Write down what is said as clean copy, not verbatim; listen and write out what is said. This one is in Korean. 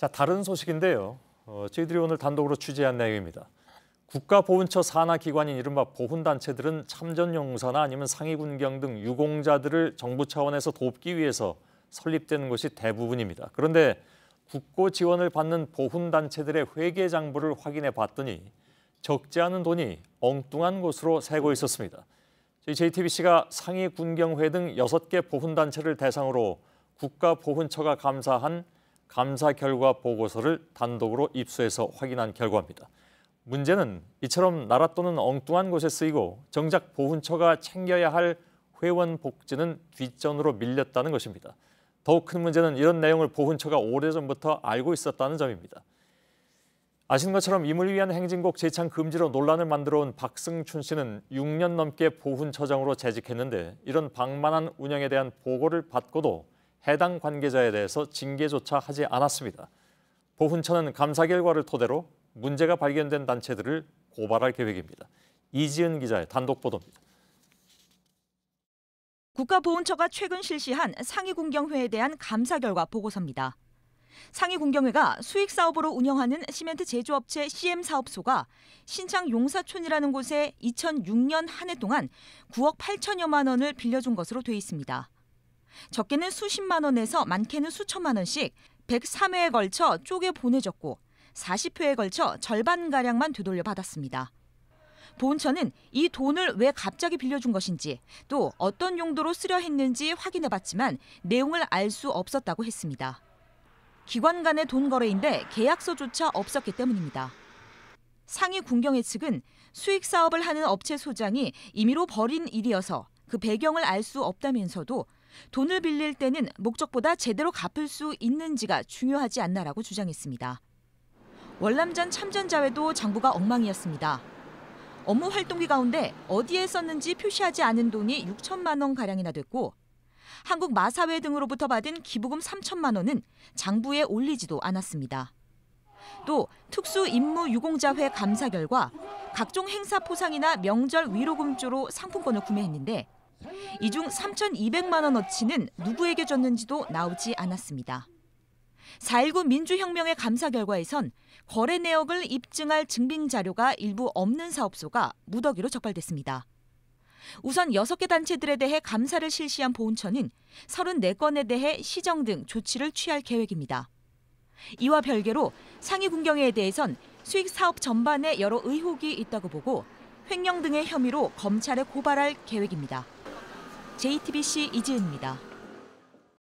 자, 다른 소식인데요. 저희들이 오늘 단독으로 취재한 내용입니다. 국가보훈처 산하기관인 이른바 보훈단체들은 참전용사나 아니면 상위군경 등 유공자들을 정부 차원에서 돕기 위해서 설립된 것이 대부분입니다. 그런데 국고 지원을 받는 보훈단체들의 회계장부를 확인해 봤더니 적지 않은 돈이 엉뚱한 곳으로 새고 있었습니다. 저희 JTBC가 상위군경회 등 6개 보훈단체를 대상으로 국가보훈처가 감사한 감사 결과 보고서를 단독으로 입수해서 확인한 결과입니다. 문제는 이처럼 나라 돈은 엉뚱한 곳에 쓰이고 정작 보훈처가 챙겨야 할 회원 복지는 뒷전으로 밀렸다는 것입니다. 더욱 큰 문제는 이런 내용을 보훈처가 오래전부터 알고 있었다는 점입니다. 아시는 것처럼 임을 위한 행진곡 재창 금지로 논란을 만들어온 박승춘 씨는 6년 넘게 보훈처장으로 재직했는데 이런 방만한 운영에 대한 보고를 받고도 해당 관계자에 대해서 징계조차 하지 않았습니다. 보훈처는 감사 결과를 토대로 문제가 발견된 단체들을 고발할 계획입니다. 이지은 기자의 단독 보도입니다. 국가보훈처가 최근 실시한 상위군경회에 대한 감사 결과 보고서입니다. 상위군경회가 수익사업으로 운영하는 시멘트 제조업체 CM사업소가 신창 용사촌이라는 곳에 2006년 한 해 동안 9억 8천여만 원을 빌려준 것으로 돼 있습니다. 적게는 수십만 원에서 많게는 수천만 원씩 103회에 걸쳐 쪼개 보내줬고 40회에 걸쳐 절반가량만 되돌려 받았습니다. 보훈처는 이 돈을 왜 갑자기 빌려준 것인지 또 어떤 용도로 쓰려 했는지 확인해봤지만 내용을 알 수 없었다고 했습니다. 기관 간의 돈 거래인데 계약서조차 없었기 때문입니다. 상위 군경회 측은 수익 사업을 하는 업체 소장이 임의로 벌인 일이어서 그 배경을 알 수 없다면서도 돈을 빌릴 때는 목적보다 제대로 갚을 수 있는지가 중요하지 않나라고 주장했습니다. 월남전 참전자회도 장부가 엉망이었습니다. 업무 활동비 가운데 어디에 썼는지 표시하지 않은 돈이 6천만 원가량이나 됐고 한국 마사회 등으로부터 받은 기부금 3천만 원은 장부에 올리지도 않았습니다. 또 특수임무유공자회 감사 결과 각종 행사 포상이나 명절 위로금조로 상품권을 구매했는데 이 중 3,200만 원어치는 누구에게 줬는지도 나오지 않았습니다. 4.19 민주혁명의 감사 결과에선 거래 내역을 입증할 증빙 자료가 일부 없는 사업소가 무더기로 적발됐습니다. 우선 6개 단체들에 대해 감사를 실시한 보훈처는 34건에 대해 시정 등 조치를 취할 계획입니다. 이와 별개로 상위군경회에 대해선 수익 사업 전반에 여러 의혹이 있다고 보고 횡령 등의 혐의로 검찰에 고발할 계획입니다. JTBC 이지은입니다.